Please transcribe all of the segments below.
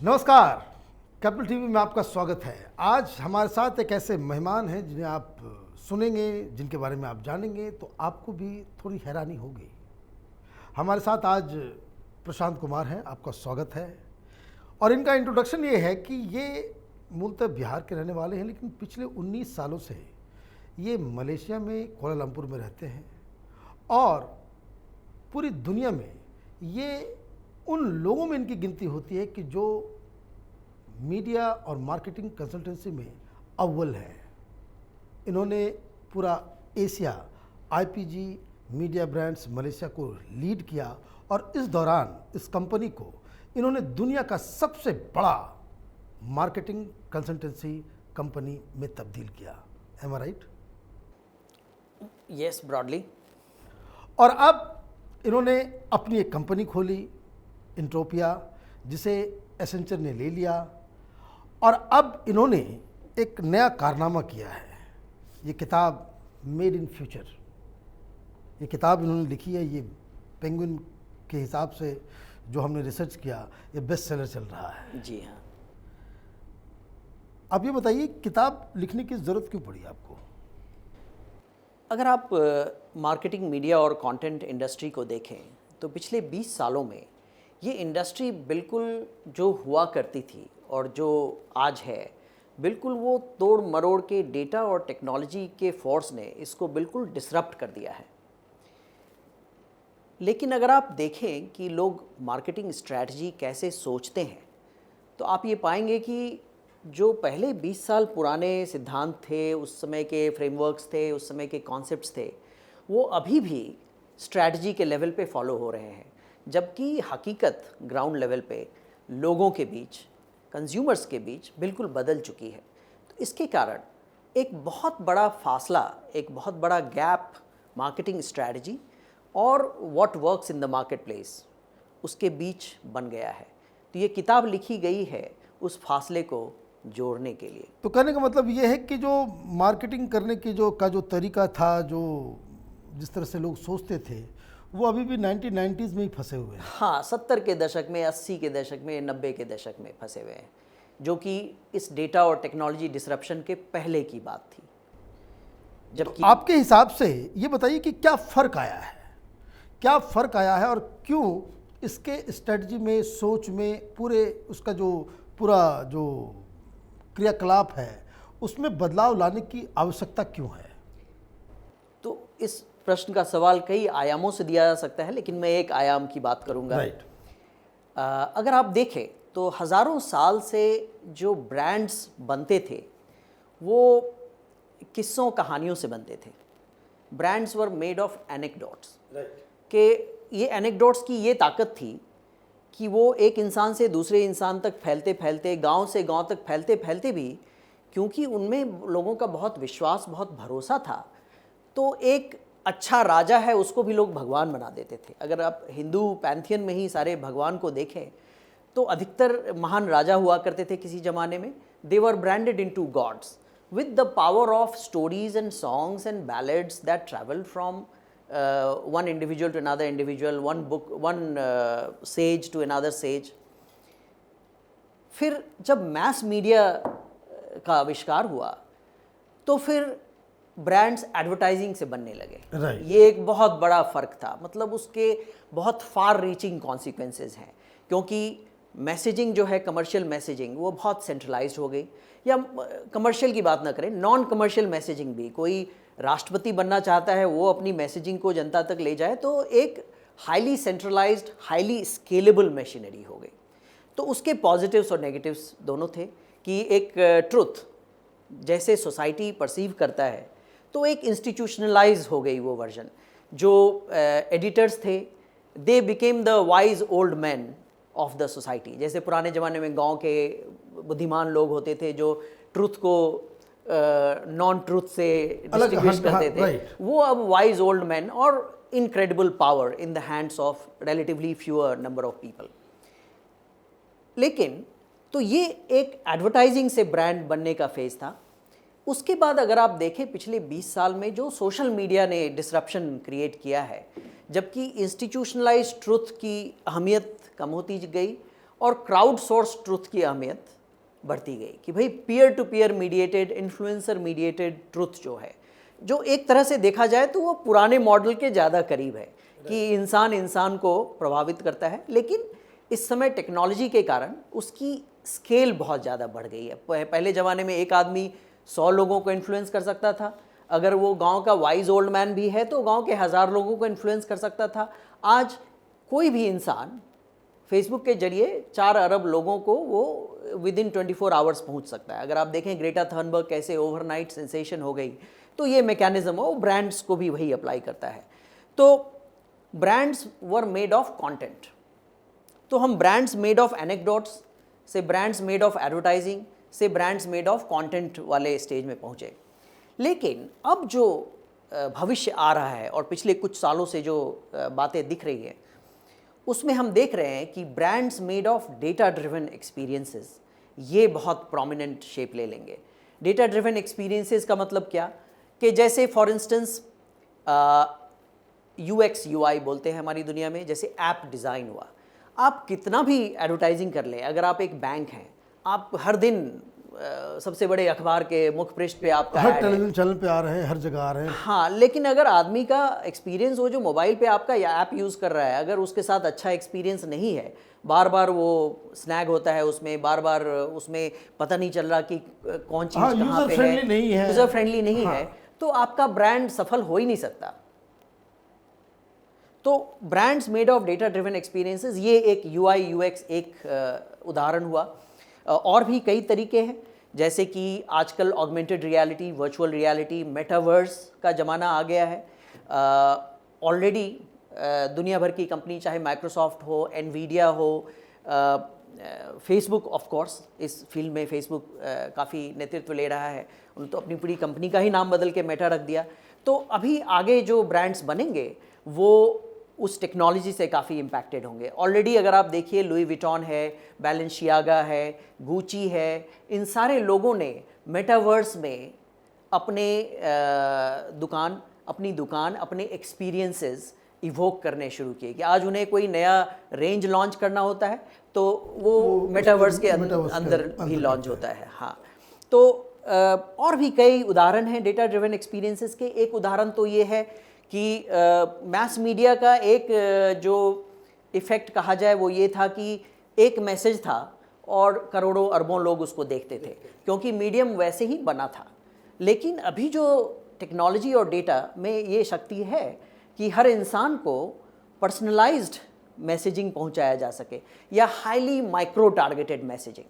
नमस्कार। Capital TV में आपका स्वागत है। आज हमारे साथ एक ऐसे मेहमान हैं जिन्हें आप सुनेंगे, जिनके बारे में आप जानेंगे तो आपको भी थोड़ी हैरानी होगी। हमारे साथ आज प्रशांत कुमार हैं, आपका स्वागत है। और इनका इंट्रोडक्शन ये है कि ये मूलतः बिहार के रहने वाले हैं, लेकिन पिछले 19 सालों से ये मलेशिया में कोलालमपुर में रहते हैं और पूरी दुनिया में ये उन लोगों में इनकी गिनती होती है कि जो मीडिया और मार्केटिंग कंसल्टेंसी में अव्वल है। इन्होंने पूरा Asia IPG media brands Malaysia को लीड किया और इस दौरान इस कंपनी को इन्होंने दुनिया का सबसे बड़ा मार्केटिंग कंसल्टेंसी कंपनी में तब्दील किया। एम आई राइट? Yes, broadly. और अब इन्होंने अपनी एक कंपनी खोली इंट्रोपिया, जिसे एसेंचर ने ले लिया और अब इन्होंने एक नया कारनामा किया है। ये किताब मेड इन फ्यूचर, ये किताब इन्होंने लिखी है। ये पेंगुइन के हिसाब से जो हमने रिसर्च किया, ये बेस्ट सेलर चल रहा है। जी हाँ। अब ये बताइए, किताब लिखने की ज़रूरत क्यों पड़ी आपको? अगर आप मार्केटिंग, मीडिया और कंटेंट इंडस्ट्री को देखें तो पिछले 20 सालों में ये इंडस्ट्री बिल्कुल जो हुआ करती थी और जो आज है, बिल्कुल वो तोड़ मरोड़ के डेटा और टेक्नोलॉजी के फोर्स ने इसको बिल्कुल डिसरप्ट कर दिया है। लेकिन अगर आप देखें कि लोग मार्केटिंग स्ट्रैटेजी कैसे सोचते हैं तो आप ये पाएंगे कि जो पहले 20 साल पुराने सिद्धांत थे, उस समय के फ्रेमवर्क्स थे, उस समय के कॉन्सेप्ट्स थे, वो अभी भी स्ट्रैटेजी के लेवल पे फॉलो हो रहे हैं। जबकि हकीकत ग्राउंड लेवल पे लोगों के बीच, कंज्यूमर्स के बीच बिल्कुल बदल चुकी है। तो इसके कारण एक बहुत बड़ा फासला, एक बहुत बड़ा गैप मार्केटिंग स्ट्रैटेजी और what works in the market place, उसके बीच बन गया है। तो ये किताब लिखी गई है उस फासले को जोड़ने के लिए। तो कहने का मतलब ये है कि जो मार्केटिंग करने की जो तरीका था, जो जिस तरह से लोग सोचते थे, वो अभी भी 1990s में ही फंसे हुए हैं। हाँ, 70 के दशक में, 80 के दशक में, 90 के दशक में फंसे हुए हैं, जो कि इस डेटा और टेक्नोलॉजी डिसरप्शन के पहले की बात थी। जबकि तो आपके हिसाब से ये बताइए कि क्या फ़र्क आया है, क्या फ़र्क आया है और क्यों इसके स्ट्रेटजी में, सोच में, पूरे उसका जो पूरा जो क्रियाकलाप है उसमें बदलाव लाने की आवश्यकता क्यों है? तो इस प्रश्न का सवाल कई आयामों से दिया जा सकता है, लेकिन मैं एक आयाम की बात करूंगा। राइट। अगर आप देखें तो हज़ारों साल से जो ब्रांड्स बनते थे वो किस्सों कहानियों से बनते थे। Brands were made of anecdotes. कि ये एनेक्डोट्स की ये ताकत थी कि वो एक इंसान से दूसरे इंसान तक फैलते फैलते, गांव से गांव तक फैलते फैलते भी, क्योंकि उनमें लोगों का बहुत विश्वास, बहुत भरोसा था, तो एक अच्छा राजा है उसको भी लोग भगवान बना देते थे। अगर आप हिंदू पैंथियन में ही सारे भगवान को देखें तो अधिकतर महान राजा हुआ करते थे किसी ज़माने में। They were branded into gods with the power of stories and songs and ballads that travel from one individual to another individual, one book, one sage to another sage. फिर जब मैस मीडिया का आविष्कार हुआ तो फिर brands advertising से बनने लगे। Right. ये एक बहुत बड़ा फ़र्क था। मतलब उसके बहुत फार रीचिंग कॉन्सिक्वेंसेस हैं, क्योंकि मैसेजिंग जो है, कमर्शियल मैसेजिंग, वो बहुत सेंट्रलाइज्ड हो गई। या कमर्शियल की बात ना करें, नॉन कमर्शियल मैसेजिंग भी, कोई राष्ट्रपति बनना चाहता है, वो अपनी मैसेजिंग को जनता तक ले जाए, तो एक highly centralised, highly scalable machinery हो गई। तो उसके पॉजिटिव्स और नेगेटिव्स दोनों थे कि एक ट्रुथ जैसे सोसाइटी परसीव करता है तो एक इंस्टीट्यूशनलाइज हो गई वो वर्जन। जो एडिटर्स थे, they became the wise old man of the society. जैसे पुराने ज़माने में गांव के बुद्धिमान लोग होते थे जो ट्रुथ को नॉन ट्रुथ से डिस्टिंग्विश करते थे, वो अब वाइज ओल्ड मैन और incredible power in the hands of relatively fewer number of people. लेकिन तो ये एक एडवर्टाइजिंग से ब्रांड बनने का फेज था। उसके बाद अगर आप देखें पिछले 20 साल में जो सोशल मीडिया ने डिसरप्शन क्रिएट किया है, जबकि इंस्टीट्यूशनलाइज्ड ट्रुथ की अहमियत कम होती गई और क्राउड सोर्स ट्रुथ की अहमियत बढ़ती गई कि भाई peer to peer mediated, influencer mediated truth जो है, जो एक तरह से देखा जाए तो वो पुराने मॉडल के ज़्यादा करीब है कि इंसान इंसान को प्रभावित करता है, लेकिन इस समय टेक्नोलॉजी के कारण उसकी स्केल बहुत ज़्यादा बढ़ गई है। पहले ज़माने में एक आदमी 100 लोगों को इन्फ्लुएंस कर सकता था, अगर वो गांव का वाइज ओल्ड मैन भी है तो गांव के 1000 लोगों को इन्फ्लुएंस कर सकता था। आज कोई भी इंसान फेसबुक के जरिए 4 अरब लोगों को वो विद इन 24 आवर्स पहुंच सकता है। अगर आप देखें ग्रेटा थर्नबर्ग कैसे ओवरनाइट सेंसेशन हो गई, तो ये मैकेनिज्म वो ब्रांड्स को भी वही अप्लाई करता है। तो brands were made of content, तो हम ब्रांड्स मेड ऑफ एनेक्डोट्स से ब्रांड्स मेड ऑफ एडवर्टाइजिंग से ब्रांड्स मेड ऑफ कंटेंट वाले स्टेज में पहुंचे। लेकिन अब जो भविष्य आ रहा है और पिछले कुछ सालों से जो बातें दिख रही है, उसमें हम देख रहे हैं कि brands made of data driven experiences ये बहुत प्रोमिनेंट शेप ले लेंगे। डेटा ड्रिवन एक्सपीरियंसेस का मतलब क्या, कि जैसे फॉर इंस्टेंस यूएक्स यूआई बोलते हैं हमारी दुनिया में, जैसे ऐप डिज़ाइन हुआ। आप कितना भी एडवर्टाइजिंग कर लें, अगर आप एक बैंक हैं, आप हर दिन सबसे बड़े अखबार के मुख्य पृष्ठ पे आपका हर ऐड है, टेलीविजन चैनल पे आ रहे हैं, हर जगह आ रहे हैं। हाँ, लेकिन अगर आदमी का एक्सपीरियंस वो जो मोबाइल पे आपका या ऐप यूज़ कर रहा है, अगर उसके साथ अच्छा एक्सपीरियंस नहीं है, बार बार वो स्नैग होता है उसमें, बार बार उसमें पता नहीं चल रहा कि कौन चीज़ हाँ, कहाँ पे यूजर फ्रेंडली नहीं है, यूज़र फ्रेंडली नहीं हाँ, है, तो आपका ब्रांड सफल हो ही नहीं सकता। तो brands made of data driven experiences, ये एक यूआई यूएक्स एक उदाहरण हुआ। और भी कई तरीके हैं, जैसे कि आजकल augmented reality, virtual reality, metaverse का ज़माना आ गया है। ऑलरेडी दुनिया भर की कंपनी, चाहे माइक्रोसॉफ्ट हो, एनवीडिया हो, फेसबुक ऑफ कोर्स, इस फील्ड में फेसबुक काफ़ी नेतृत्व ले रहा है, उन्होंने तो अपनी पूरी कंपनी का ही नाम बदल के मेटा रख दिया। तो अभी आगे जो ब्रांड्स बनेंगे वो उस टेक्नोलॉजी से काफ़ी इम्पैक्टेड होंगे। ऑलरेडी अगर आप देखिए, लुई विटॉन है, बैलेंशियागा है, गुची है, इन सारे लोगों ने मेटावर्स में अपने अपनी दुकान, अपने एक्सपीरियंसेस इवोक करने शुरू किए कि आज उन्हें कोई नया रेंज लॉन्च करना होता है तो वो मेटावर्स के अंदर भी लॉन्च होता है। हाँ, तो और भी कई उदाहरण हैं डेटा ड्रिवन एक्सपीरियंसेस के। एक उदाहरण तो ये है कि मैस मीडिया का एक जो इफ़ेक्ट कहा जाए वो ये था कि एक मैसेज था और करोड़ों अरबों लोग उसको देखते थे, क्योंकि मीडियम वैसे ही बना था। लेकिन अभी जो टेक्नोलॉजी और डेटा में ये शक्ति है कि हर इंसान को पर्सनलाइज्ड मैसेजिंग पहुंचाया जा सके, या हाईली माइक्रो टारगेटेड मैसेजिंग,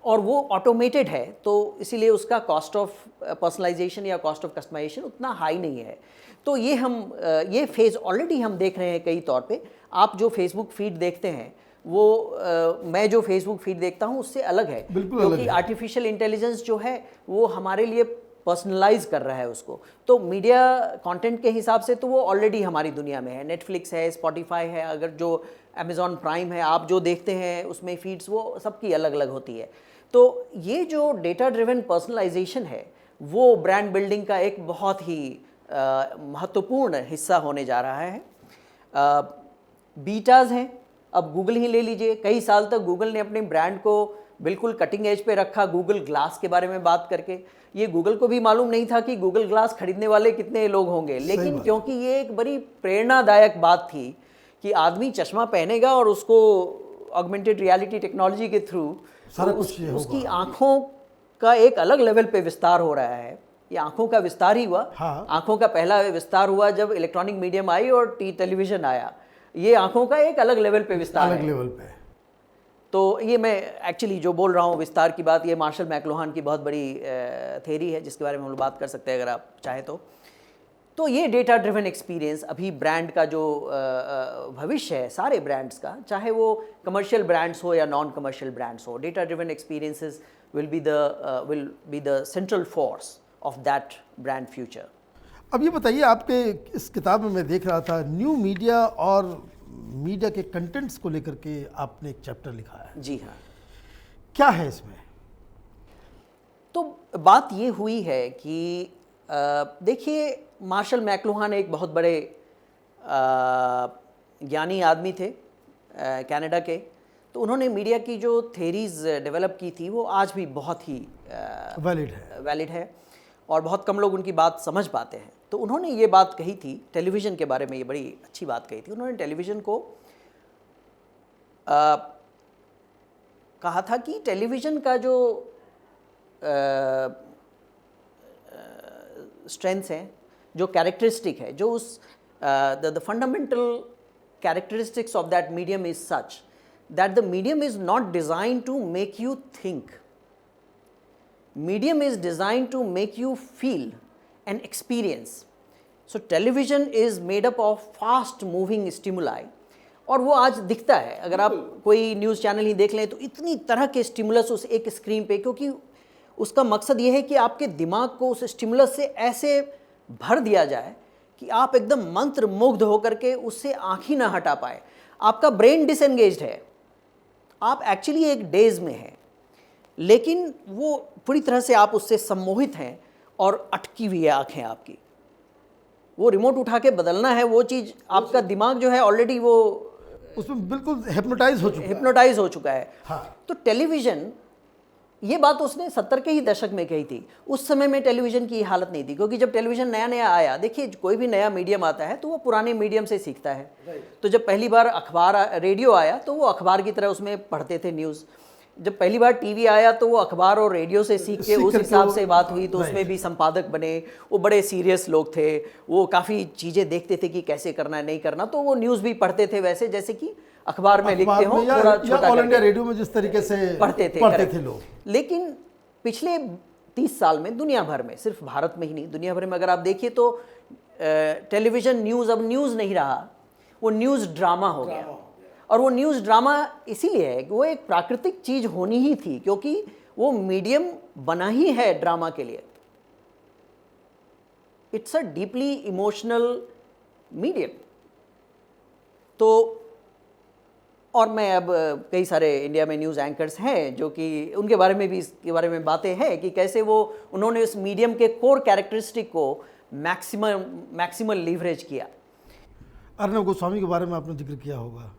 और वो ऑटोमेटेड है, तो इसीलिए उसका कॉस्ट ऑफ पर्सनलाइजेशन या कॉस्ट ऑफ कस्टमाइजेशन उतना हाई नहीं है। तो ये फेज़ ऑलरेडी हम देख रहे हैं कई तौर पे। आप जो फेसबुक फीड देखते हैं वो मैं जो फेसबुक फीड देखता हूँ उससे अलग है, क्योंकि आर्टिफिशियल इंटेलिजेंस जो है वो हमारे लिए पर्सनलाइज कर रहा है उसको। तो मीडिया कंटेंट के हिसाब से तो वो ऑलरेडी हमारी दुनिया में है, नेटफ्लिक्स है, स्पॉटिफाई है, अगर जो अमेज़ॉन प्राइम है आप जो देखते हैं उसमें फीड्स वो सबकी अलग अलग होती है। तो ये जो डेटा ड्रिवन पर्सनलाइजेशन है वो ब्रांड बिल्डिंग का एक बहुत ही महत्वपूर्ण हिस्सा होने जा रहा है। बीटाज हैं, अब गूगल ही ले लीजिए, कई साल तक गूगल ने अपने ब्रांड को बिल्कुल कटिंग एज पे रखा, गूगल ग्लास के बारे में बात करके। ये गूगल को भी मालूम नहीं था कि गूगल ग्लास खरीदने वाले कितने लोग होंगे, लेकिन क्योंकि ये एक बड़ी प्रेरणादायक बात थी कि आदमी चश्मा पहनेगा और उसको ऑगमेंटेड रियलिटी टेक्नोलॉजी के थ्रू उसकी आंखों का एक अलग लेवल पे विस्तार हो रहा है। ये आंखों का विस्तार ही हुआ। हाँ। आंखों का पहला विस्तार हुआ जब इलेक्ट्रॉनिक मीडियम आई और टेलीविजन आया। ये आंखों का एक अलग लेवल पे विस्तार अलग लेवल पे। तो ये मैं एक्चुअली जो बोल रहा हूँ विस्तार की बात, ये मार्शल मैकलुहान की बहुत बड़ी थ्योरी है जिसके बारे में हम लोग बात कर सकते हैं अगर आप चाहें तो ये डेटा ड्रिवन एक्सपीरियंस अभी ब्रांड का जो भविष्य है सारे ब्रांड्स का, चाहे वो कमर्शियल ब्रांड्स हो या नॉन कमर्शियल ब्रांड्स हो, data driven experiences will be the central force of that brand future. अब ये बताइए, आपके इस किताब में मैं देख रहा था न्यू मीडिया और मीडिया के कंटेंट्स को लेकर के आपने एक चैप्टर लिखा है। जी हाँ। क्या है इसमें? तो बात ये हुई है कि देखिए, मार्शल मैकलुहान एक बहुत बड़े ज्ञानी आदमी थे कनाडा के। तो उन्होंने मीडिया की जो थेरीज डेवलप की थी वो आज भी बहुत ही वैलिड है और बहुत कम लोग उनकी बात समझ पाते हैं। तो उन्होंने ये बात कही थी टेलीविज़न के बारे में, ये बड़ी अच्छी बात कही थी। उन्होंने टेलीविज़न को कहा था कि टेलीविज़न का जो स्ट्रेंथ्स हैं, जो कैरेक्टरिस्टिक है, जो उस the fundamental characteristics of that medium is such that the medium is not designed to make you think. Medium is designed to make you feel and experience. So television is made up of fast moving stimuli और वो आज दिखता है। अगर आप कोई news channel ही देख लें तो इतनी तरह के स्टिमुलस उस एक स्क्रीन पे, क्योंकि उसका मकसद ये है कि आपके दिमाग को उस स्टिमुलस से ऐसे भर दिया जाए कि आप एकदम मंत्र मुग्ध होकर के उससे आँख ही ना हटा पाए। आपका ब्रेन डिसएंगेज्ड है, आप एक्चुअली एक डेज में हैं, लेकिन वो पूरी तरह से आप उससे सम्मोहित हैं और अटकी हुई है आँखें आपकी। वो रिमोट उठा के बदलना है, वो चीज़ आपका दिमाग जो है ऑलरेडी वो उसमें बिल्कुल हिप्नोटाइज हो चुका है। हाँ। तो टेलीविज़न, ये बात उसने 70 के ही दशक में कही थी। उस समय में टेलीविज़न की हालत नहीं थी, क्योंकि जब टेलीविज़न नया नया आया, देखिए कोई भी नया मीडियम आता है तो वो पुराने मीडियम से सीखता है। तो जब पहली बार रेडियो आया तो वो अखबार की तरह उसमें पढ़ते थे न्यूज़। जब पहली बार टीवी आया तो वो अखबार और रेडियो से सीख के उस हिसाब से बात हुई। तो उसमें भी संपादक बने, वो बड़े सीरियस लोग थे, वो काफ़ी चीज़ें देखते थे कि कैसे करना है नहीं करना। तो वो न्यूज़ भी पढ़ते थे वैसे जैसे कि अखबार में लिखते हो, थोड़ा छोटा ऑल इंडिया रेडियो में जिस तरीके से पढ़ते थे लोग। लेकिन पिछले 30 साल में दुनिया भर में, सिर्फ भारत में ही नहीं, दुनिया भर में अगर आप देखिए तो टेलीविज़न न्यूज़ अब न्यूज़ नहीं रहा, वो न्यूज़ ड्रामा हो गया। और वो न्यूज़ ड्रामा इसीलिए है कि वो एक प्राकृतिक चीज़ होनी ही थी, क्योंकि वो मीडियम बना ही है ड्रामा के लिए। It's a deeply emotional medium. तो और मैं अब कई सारे इंडिया में न्यूज़ एंकर्स हैं जो कि उनके बारे में भी, इसके बारे में बातें हैं कि कैसे वो उन्होंने उस मीडियम के कोर कैरेक्टरिस्टिक को मैक्सिमल लीवरेज किया। अर्नब गोस्वामी के बारे में आपने जिक्र किया होगा,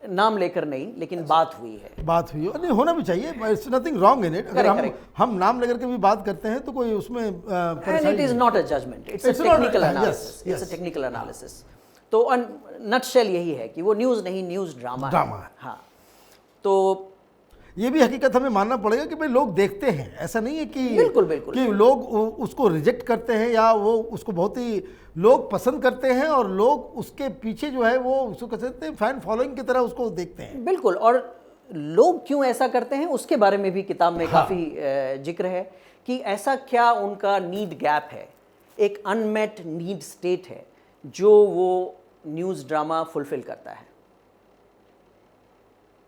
नाम लेकर नहीं, लेकिन बात हुई है। बात हुई नहीं, होना भी चाहिए, it's nothing wrong in it. अगर हम नाम लेकर के भी बात करते हैं तो कोई उसमें it is not a judgement, it's a technical analysis, it's a technical analysis. तो नटशेल यही है कि वो न्यूज़ नहीं, न्यूज़ ड्रामा है। हाँ, तो ये भी हकीकत हमें मानना पड़ेगा कि भाई लोग देखते हैं, ऐसा नहीं है कि बिल्कुल कि लोग उसको रिजेक्ट करते हैं या वो उसको बहुत ही लोग पसंद करते हैं और लोग उसके पीछे जो है वो उसको कह सकते हैं फैन फॉलोइंग की तरह उसको देखते हैं। बिल्कुल। और लोग क्यों ऐसा करते हैं उसके बारे में भी किताब में काफ़ी जिक्र है कि ऐसा क्या उनका नीड गैप है, एक अनमेट नीड स्टेट है जो वो न्यूज़ ड्रामा फुलफिल करता है।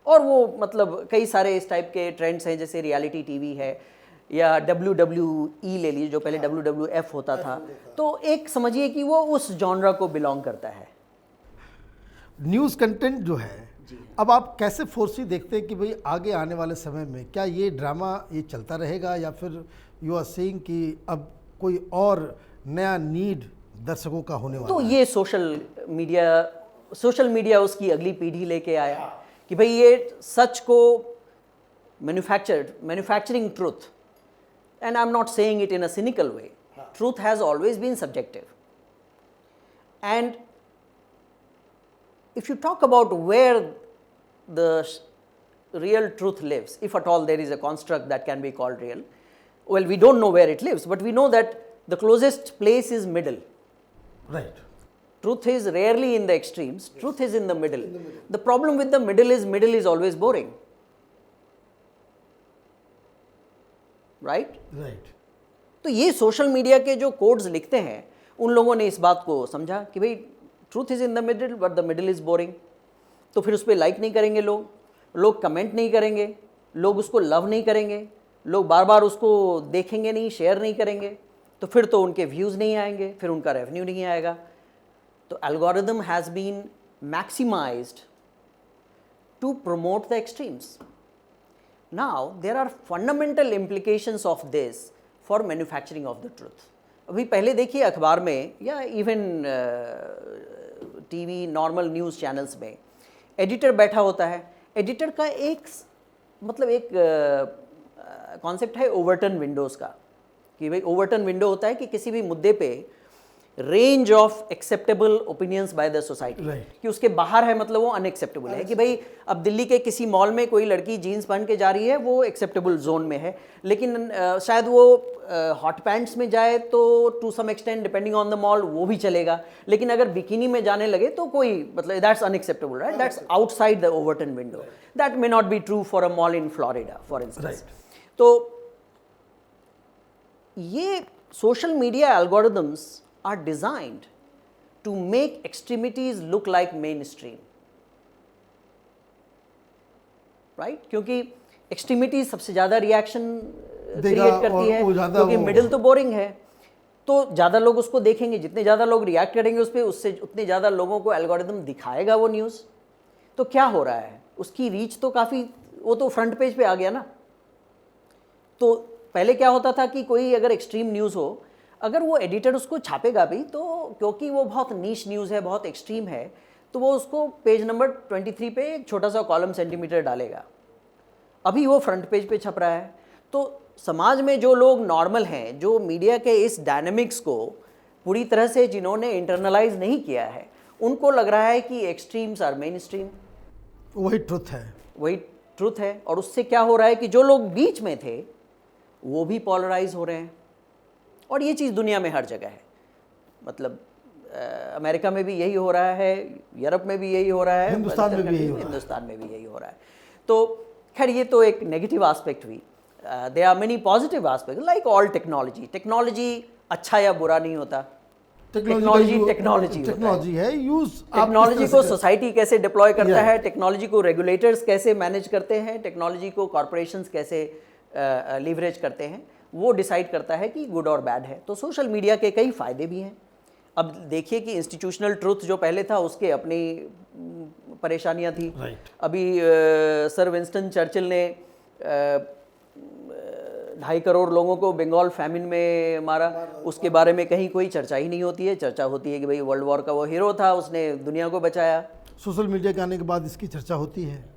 और वो मतलब कई सारे इस टाइप के ट्रेंड्स हैं, जैसे रियलिटी टीवी है या WWE ले लीजिए, जो पहले WWF होता था। तो एक समझिए कि वो उस जॉनरा को बिलोंग करता है। न्यूज़ कंटेंट जो है, अब आप कैसे फोर्सी देखते हैं कि भाई आगे आने वाले समय में क्या ये ड्रामा ये चलता रहेगा या फिर यू आर सेइंग कि अब कोई और नया नीड दर्शकों का होने वाला तो है? ये सोशल मीडिया उसकी अगली पीढ़ी लेके आया कि भाई ये सच को manufacturing truth, and I am not saying it in a cynical way, truth has always been subjective, and if you talk about where the real truth lives, if at all there is a construct that can be called real, well, we don't know where it lives, but we know that the closest place is middle. Right. Truth is rarely in the extremes, truth is in the middle. The problem with the middle is always boring. Right? Right. तो ये social media के जो codes लिखते हैं, उन लोगों ने इस बात को समझा कि भाई truth is in the middle but the middle is boring. तो फिर उस पर लाइक नहीं करेंगे लोग कमेंट नहीं करेंगे, लोग उसको लव नहीं करेंगे, लोग बार बार उसको देखेंगे नहीं, शेयर नहीं करेंगे, तो फिर तो उनके व्यूज़ नहीं आएंगे, फिर उनका रेवेन्यू नहीं आएगा। तो algorithm has been maximised to promote the extremes. Now there are fundamental implications of this for manufacturing of the truth. अभी पहले देखिए अखबार में या even TV normal news channels में एडिटर बैठा होता है, एडिटर का एक मतलब एक कॉन्सेप्ट है ओवरटर्न विंडोज़ का, कि भाई ओवरटर्न विंडो होता है कि किसी भी मुद्दे पे range of acceptable opinions by the society, कि उसके बाहर है मतलब वो अनएक्सेप्टेबल है। कि भाई अब दिल्ली के किसी मॉल में कोई लड़की जीन्स पहन के जा रही है, वो एक्सेप्टेबल जोन में है, लेकिन शायद वो हॉट पैंट्स में जाए तो to some extent depending on the mall वो भी चलेगा, लेकिन अगर बिकिनी में जाने लगे तो कोई मतलब that's unacceptable, right? That's outside the overturn window. That may not be true for a mall in Florida for instance. तो ये social media algorithms are designed to make extremities look like mainstream, right? क्योंकि extremities सबसे ज़्यादा reaction create करती है, क्योंकि middle तो boring है, तो ज़्यादा लोग उसको देखेंगे, जितने ज़्यादा लोग रिएक्ट करेंगे उस पर, उससे उतने ज़्यादा लोगों को एल्गोरिदम दिखाएगा वो न्यूज़। तो क्या हो रहा है, उसकी रीच तो काफ़ी, वो तो फ्रंट पेज पे आ गया ना। तो पहले क्या होता था कि कोई अगर एक्सट्रीम न्यूज़ हो, अगर वो एडिटर उसको छापेगा भी तो क्योंकि वो बहुत नीश न्यूज़ है, बहुत एक्सट्रीम है, तो वो उसको पेज नंबर 23 पे एक छोटा सा कॉलम सेंटीमीटर डालेगा। अभी वो फ्रंट पेज पे छप रहा है। तो समाज में जो लोग नॉर्मल हैं, जो मीडिया के इस डायनेमिक्स को पूरी तरह से जिन्होंने इंटरनलाइज नहीं किया है, उनको लग रहा है कि एक्सट्रीम्स आर मेन स्ट्रीम, वही ट्रुथ है, वही ट्रुथ है। और उससे क्या हो रहा है कि जो लोग बीच में थे वो भी पोलराइज हो रहे हैं। और ये चीज़ दुनिया में हर जगह है, मतलब अमेरिका में भी यही हो रहा है, यूरोप में भी यही हो रहा है, हिंदुस्तान में भी यही हो रहा है। तो खैर ये तो एक नेगेटिव एस्पेक्ट हुई। There are many positive aspect like all technology. Technology अच्छा या बुरा नहीं होता, टेक्नोलॉजी है। यूज टेक्नोलॉजी को सोसाइटी कैसे डिप्लॉय करता है, टेक्नोलॉजी को रेगुलेटर्स कैसे मैनेज करते हैं, टेक्नोलॉजी को कॉरपोरेशंस कैसे लीवरेज करते हैं, वो डिसाइड करता है कि गुड और बैड है। तो सोशल मीडिया के कई फ़ायदे भी हैं। अब देखिए कि इंस्टीट्यूशनल ट्रुथ जो पहले था उसके अपनी परेशानियां थी। अभी सर विंस्टन चर्चिल ने 2.5 करोड़ लोगों को बंगाल फैमिन में मारा, उसके बारे में कहीं कोई चर्चा ही नहीं होती है। चर्चा होती है कि भाई वर्ल्ड वॉर का वो हीरो था, उसने दुनिया को बचाया। सोशल मीडिया के आने के बाद इसकी चर्चा होती है,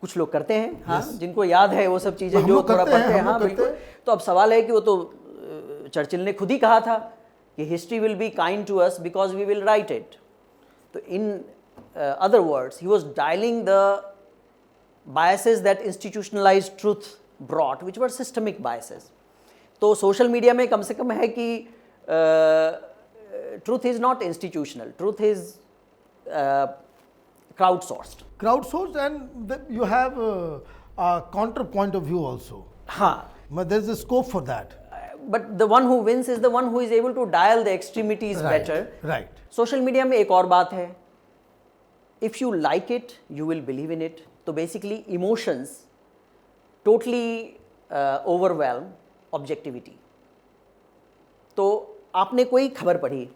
कुछ लोग करते हैं, हाँ, जिनको याद है वो सब चीज़ें, जो थोड़ा पढ़ते हैं, हाँ बिल्कुल। तो अब सवाल है कि वो तो चर्चिल ने खुद ही कहा था कि history will be kind to us because we will write it. तो in other words he was dialing the biases that institutionalized truth brought which were systemic biases. तो सोशल मीडिया में कम से कम है कि truth is not institutional, truth is crowdsourced and you have a counter point of view also. But there is a scope for that. But the one who wins is the one who is able to dial the extremities better. Right. Social media में एक और बात है, if you like it, you will believe in it. तो basically emotions totally overwhelm objectivity. तो आपने कोई खबर पढ़ी,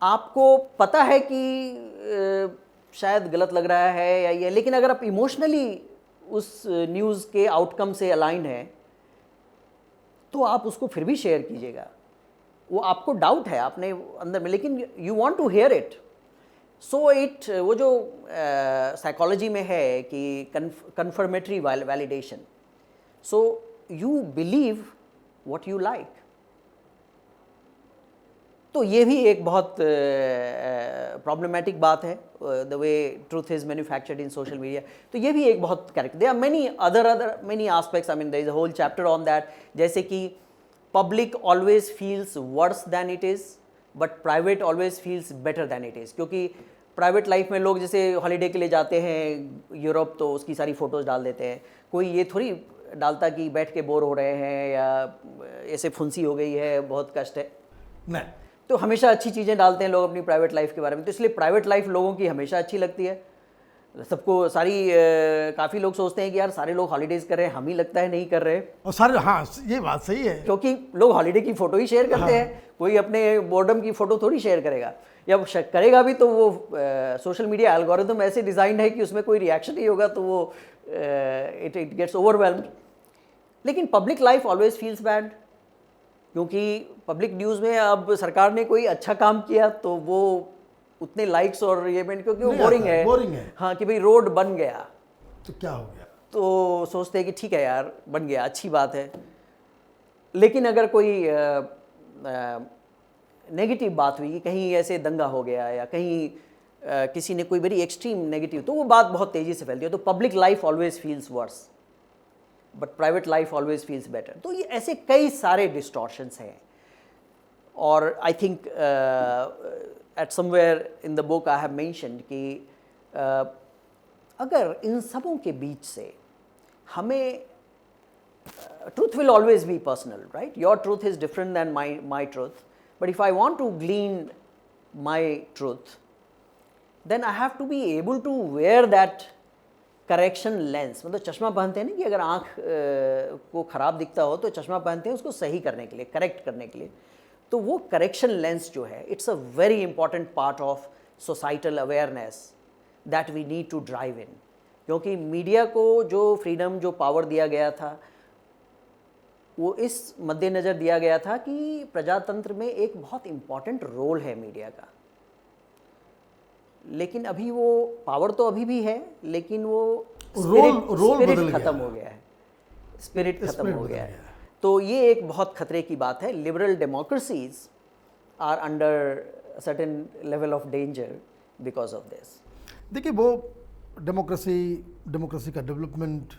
आपको पता है कि शायद गलत लग रहा है या ये, लेकिन अगर आप इमोशनली उस न्यूज़ के आउटकम से अलाइन हैं तो आप उसको फिर भी शेयर कीजिएगा। वो आपको डाउट है आपने अंदर में, लेकिन you want to hear it. So it, वो जो साइकोलॉजी में है कि confirmatory validation, so you believe what you like. तो ये भी एक बहुत प्रॉब्लमेटिक बात है, the way truth is manufactured in social media. तो ये भी एक बहुत character, there are many other many aspects, I mean there is a whole chapter on that. जैसे कि public always feels worse than it is but private always feels better than it is. क्योंकि private life में लोग जैसे holiday के लिए जाते हैं यूरोप, तो उसकी सारी फ़ोटोज़ डाल देते हैं। कोई ये थोड़ी डालता कि बैठ के बोर हो रहे हैं या ऐसे फुंसी हो गई है, बहुत कष्ट है, नहीं। तो हमेशा अच्छी चीज़ें डालते हैं लोग अपनी प्राइवेट लाइफ के बारे में। तो इसलिए प्राइवेट लाइफ लोगों की हमेशा अच्छी लगती है सबको। काफ़ी लोग सोचते हैं कि यार सारे लोग हॉलीडेज़ कर रहे हैं, हम ही लगता है नहीं कर रहे। और सारे, हाँ ये बात सही है, क्योंकि लोग हॉलीडे की फ़ोटो ही शेयर करते हैं, कोई अपने बोर्डम की फ़ोटो थोड़ी शेयर करेगा, या करेगा भी तो वो सोशल मीडिया एल्गोरिथम ऐसे डिज़ाइंड है कि उसमें कोई रिएक्शन नहीं होगा, तो वो इट गेट्स ओवरवेल्म्ड। लेकिन public life always feels bad, क्योंकि पब्लिक न्यूज़ में अब सरकार ने कोई अच्छा काम किया तो वो उतने लाइक्स और ये में, क्योंकि वो नहीं बोरिंग आता, है। boring है। हाँ कि भाई रोड बन गया तो क्या हो गया? तो सोचते हैं कि ठीक है यार बन गया, अच्छी बात है। लेकिन अगर कोई नेगेटिव बात हुई कि कहीं ऐसे दंगा हो गया या कहीं किसी ने कोई बड़ी एक्सट्रीम नेगेटिव, तो वो बात बहुत तेज़ी से फैलती है। तो public life always feels worse but private life always feels better. तो ये ऐसे कई सारे डिस्टॉर्शंस हैं। और I think at somewhere in the book I have mentioned कि अगर इन सबों के बीच से हमें truth will always be personal, right? Your truth is different than my truth. But if I want to glean my truth, then I have to be able to wear that correction lens. मतलब चश्मा पहनते हैं ना कि अगर आँख को ख़राब दिखता हो तो चश्मा पहनते हैं उसको सही करने के लिए, करेक्ट करने के लिए। तो वो करेक्शन लेंस जो है, it's a very important part of societal awareness that we need to drive in. क्योंकि मीडिया को जो फ्रीडम, जो पावर दिया गया था, वो इस मद्देनज़र दिया गया था कि प्रजातंत्र में एक बहुत इम्पॉर्टेंट रोल है मीडिया का। लेकिन अभी वो पावर तो अभी भी है, लेकिन वो स्पिरिट खत्म हो गया है, स्पिरिट खत्म हो गया है। तो ये एक बहुत खतरे की बात है। Liberal democracies are under certain level of danger because of this. देखिए, वो डेमोक्रेसी का डेवलपमेंट,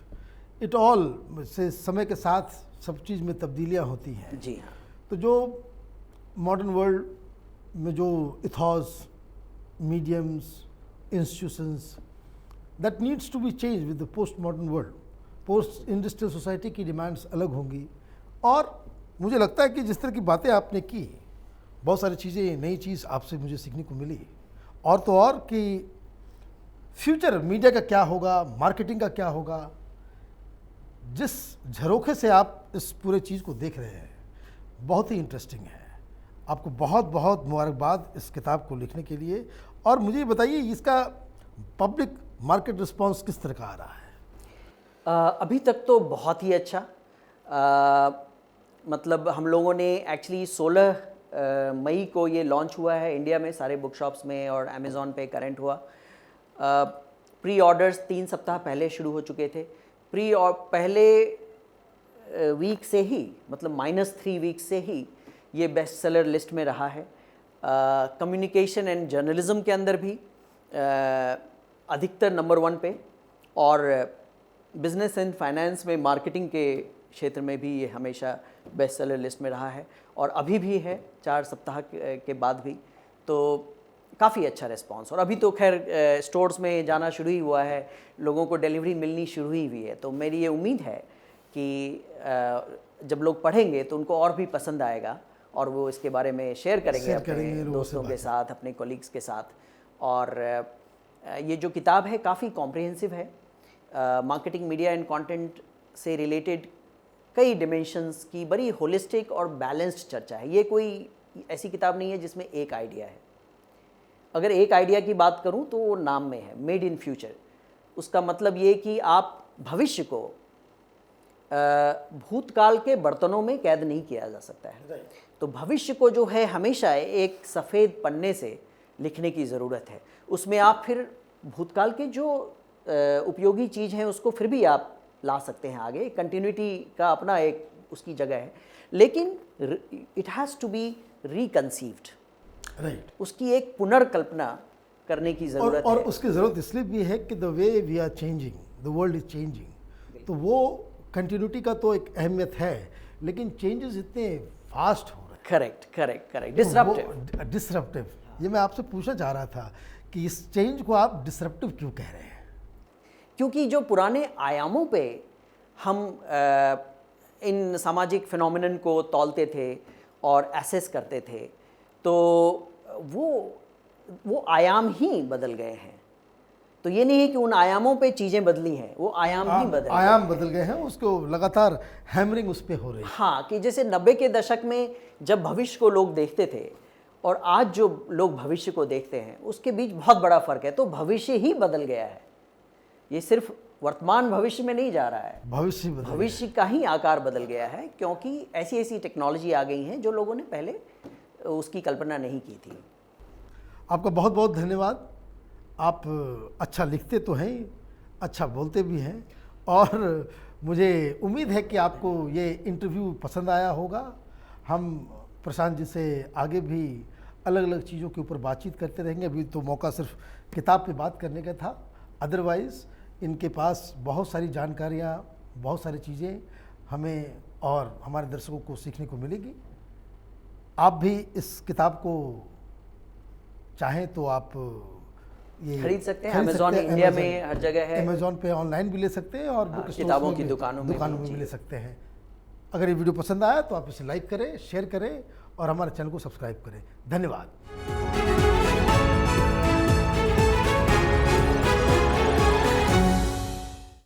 इट ऑल से समय के साथ सब चीज़ में तब्दीलियाँ होती हैं। जी हाँ। तो जो मॉडर्न वर्ल्ड में जो ethos, mediums, institutions that needs to be change with the post modern world, post industrial society की डिमांड्स अलग होंगी। और मुझे लगता है कि जिस तरह की बातें आपने की, बहुत सारी चीज़ें, नई चीज़ आपसे मुझे सीखने को मिली। और तो और कि फ्यूचर मीडिया का क्या होगा, मार्केटिंग का क्या होगा, जिस झरोखे से आप इस पूरे चीज़ को देख रहे हैं, बहुत ही इंटरेस्टिंग है। आपको बहुत बहुत मुबारकबाद इस किताब को लिखने के लिए। और मुझे ये बताइए, इसका पब्लिक मार्केट रिस्पांस किस तरह का आ रहा है? अभी तक तो बहुत ही अच्छा। मतलब हम लोगों ने एक्चुअली 16 मई को ये लॉन्च हुआ है इंडिया में, सारे बुक शॉप्स में और अमेज़ॉन पे करेंट हुआ। प्री ऑर्डर्स 3 सप्ताह पहले शुरू हो चुके थे। पहले वीक से ही, मतलब -3 वीक से ही ये बेस्ट सेलर लिस्ट में रहा है। कम्युनिकेशन एंड जर्नलिज्म के अंदर भी अधिकतर नंबर 1 पे, और बिजनेस एंड फाइनेंस में, मार्केटिंग के क्षेत्र में भी ये हमेशा बेस्ट सेलर लिस्ट में रहा है और अभी भी है 4 सप्ताह के बाद भी। तो काफ़ी अच्छा रिस्पांस। और अभी तो खैर स्टोर्स में जाना शुरू ही हुआ है, लोगों को डिलीवरी मिलनी शुरू ही हुई है। तो मेरी ये उम्मीद है कि जब लोग पढ़ेंगे तो उनको और भी पसंद आएगा और वो इसके बारे में शेयर करेंगे अपने दोस्तों के साथ, अपने कोलीग्स के साथ। और ये जो किताब है काफ़ी कॉम्प्रिहेंसिव है। मार्केटिंग, मीडिया एंड कंटेंट से रिलेटेड कई डिमेंशंस की बड़ी होलिस्टिक और बैलेंस्ड चर्चा है। ये कोई ऐसी किताब नहीं है जिसमें एक आइडिया है। अगर एक आइडिया की बात करूं तो वो नाम में है, मेड इन फ्यूचर। उसका मतलब ये कि आप भविष्य को भूतकाल के बर्तनों में कैद नहीं किया जा सकता है। तो भविष्य को जो है हमेशा एक सफ़ेद पन्ने से लिखने की ज़रूरत है। उसमें आप फिर भूतकाल के जो उपयोगी चीज़ हैं उसको फिर भी आप ला सकते हैं आगे। कंटिन्यूटी का अपना एक उसकी जगह है, लेकिन it has to be reconceived. Right, उसकी एक पुनर्कल्पना करने की ज़रूरत है। और उसकी ज़रूरत इसलिए भी है कि the way we are changing, the world is changing. तो वो कंटिन्यूटी का तो एक अहमियत है, लेकिन चेंजेस इतने फास्ट हो रहे हैं। करेक्ट। डिसरप्टिव। ये मैं आपसे पूछना चाह रहा था कि इस चेंज को आप डिसरप्टिव क्यों कह रहे हैं? क्योंकि जो पुराने आयामों पे हम इन सामाजिक फिनोमिनन को तौलते थे और एसेस करते थे, तो वो आयाम ही बदल गए हैं। तो ये नहीं है कि उन आयामों पे चीज़ें बदली हैं, वो आयाम ही बदल गए हैं। उसको लगातार हैमरिंग उस पे हो रही है। हाँ, कि जैसे 90 के दशक में जब भविष्य को लोग देखते थे और आज जो लोग भविष्य को देखते हैं, उसके बीच बहुत बड़ा फ़र्क है। तो भविष्य ही बदल गया है। ये सिर्फ वर्तमान भविष्य में नहीं जा रहा है, भविष्य का ही आकार बदल गया है, क्योंकि ऐसी टेक्नोलॉजी आ गई हैं जो लोगों ने पहले उसकी कल्पना नहीं की थी। आपका बहुत बहुत धन्यवाद। आप अच्छा लिखते तो हैं, अच्छा बोलते भी हैं, और मुझे उम्मीद है कि आपको ये इंटरव्यू पसंद आया होगा। हम प्रशांत जी से आगे भी अलग अलग चीज़ों के ऊपर बातचीत करते रहेंगे। अभी तो मौका सिर्फ किताब पे बात करने का था, अदरवाइज़ इनके पास बहुत सारी जानकारियाँ, बहुत सारी चीज़ें हमें और हमारे दर्शकों को सीखने को मिलेगी। आप भी इस किताब को चाहें तो आप ये खरीद सकते हैं। खरीद अमेज़ॉन सकते हैं। इंडिया में हर जगह है। अमेज़ॉन पे ऑनलाइन भी ले सकते हैं और बुक स्टोर्स किताबों में की भी, दुकानों में भी भी जी। ले सकते हैं। अगर ये वीडियो पसंद आया तो आप इसे लाइक करें, शेयर करें और हमारे चैनल को सब्सक्राइब करें। धन्यवाद।